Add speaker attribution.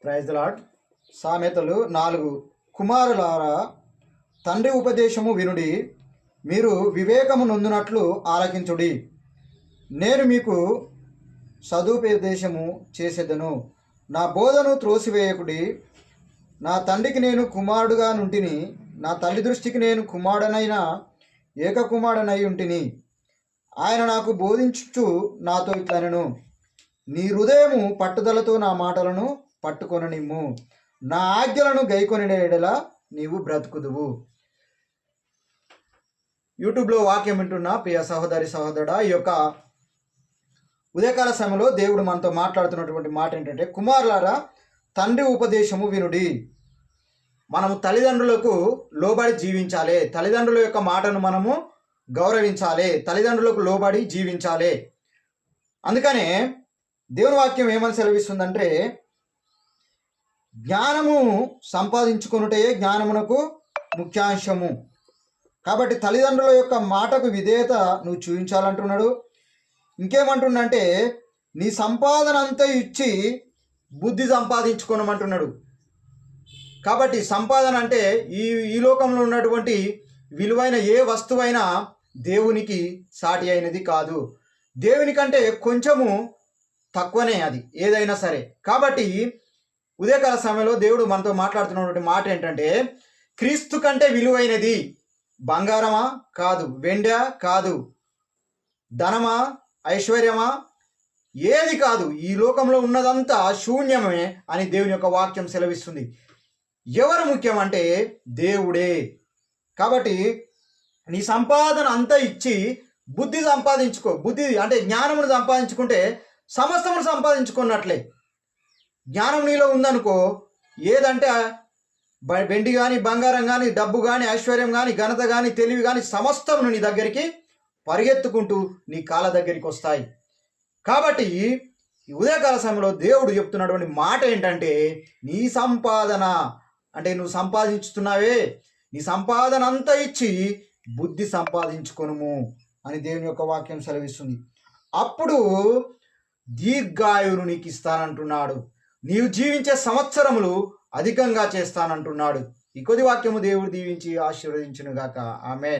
Speaker 1: Praise the lord. సామెతలు 4. కుమారులారా, తండ్రి ఉపదేశము వినుడి, మీరు వివేకము నొందునట్లు ఆలకించుడి. నేను మీకు సదుపదేశము చేసేదను. నా బోధను త్రోసివేయకుడి. నా తండ్రికి నేను కుమారుడుగా నుంటిని, నా తల్లి దృష్టికి నేను కుమారుడనైన ఏకకుమారుడనై ఉంటిని. ఆయన నాకు బోధించుచు నాతో ఇట్లనెను, నీ హృదయము పట్టుదలతో నా మాటలను పట్టుకొననిమ్ము. నా ఆజ్ఞలను గైకొనిన ఎడల నీవు బ్రతుకుదువు. యూట్యూబ్లో వాక్యం వింటున్న ప్రియ సహోదరి సహోదరుడా, ఈ యొక్క ఉదయకాల సమయంలో దేవుడు మనతో మాట్లాడుతున్నటువంటి మాట ఏంటంటే, కుమారులారా, తండ్రి ఉపదేశము వినుడి. మనము తల్లిదండ్రులకు లోబడి జీవించాలి. తల్లిదండ్రుల యొక్క మాటను మనము గౌరవించాలి. తల్లిదండ్రులకు లోబడి జీవించాలి. అందుకనే దేవుని వాక్యం ఏమని సెలవిస్తుందంటే, జ్ఞానము సంపాదించుకొనుటే జ్ఞానమునకు ముఖ్యాంశము. కాబట్టి తల్లిదండ్రుల యొక్క మాటకు విధేయత నువ్వు చూపించాలంటున్నాడు. ఇంకేమంటుండంటే, నీ సంపాదన అంతా ఇచ్చి బుద్ధి సంపాదించుకోనమంటున్నాడు. కాబట్టి సంపాదన అంటే ఈ లోకంలో ఉన్నటువంటి విలువైన ఏ వస్తువైనా దేవునికి సాటి అయినది కాదు. దేవుని కంటే కొంచెము తక్కువనే అది ఏదైనా సరే. కాబట్టి ఉదయకాల సమయంలో దేవుడు మనతో మాట్లాడుతున్నటువంటి మాట ఏంటంటే, క్రీస్తు కంటే విలువైనది బంగారమా కాదు, వెండా కాదు, ధనమా ఐశ్వర్యమా ఏది కాదు. ఈ లోకంలో ఉన్నదంతా శూన్యమే అని దేవుని యొక్క వాక్యం సెలవిస్తుంది. ఎవరు ముఖ్యం అంటే దేవుడే. కాబట్టి నీ సంపాదన అంతా ఇచ్చి బుద్ధి సంపాదించుకో. బుద్ధి అంటే జ్ఞానమును సంపాదించుకుంటే సమస్తమును సంపాదించుకున్నట్లే. జ్ఞానం నీలో ఉందనుకో, ఏదంటే వెండి కానీ, బంగారం కానీ, డబ్బు కానీ, ఐశ్వర్యం కానీ, ఘనత కానీ, తెలివి కానీ సమస్తమును నీ దగ్గరికి పరిగెత్తుకుంటూ నీ కాళ్ళ దగ్గరికి వస్తాయి. కాబట్టి ఈ ఉదయకాల సమయంలో దేవుడు చెప్తున్నటువంటి మాట ఏంటంటే, నీ సంపాదన అంటే నువ్వు సంపాదించుతున్నావే, నీ సంపాదన అంతా ఇచ్చి బుద్ధి సంపాదించుకొనుము అని దేవుని యొక్క వాక్యం సెలవిస్తుంది. అప్పుడు దీర్ఘాయువును నీకు ఇస్తానంటున్నాడు. నీవు జీవించే సంవత్సరములు అధికంగా చేస్తానంటున్నాడు. ఈ కొద్ది వాక్యము దేవుడు దీవించి ఆశీర్వదించునుగాక. ఆమేన్.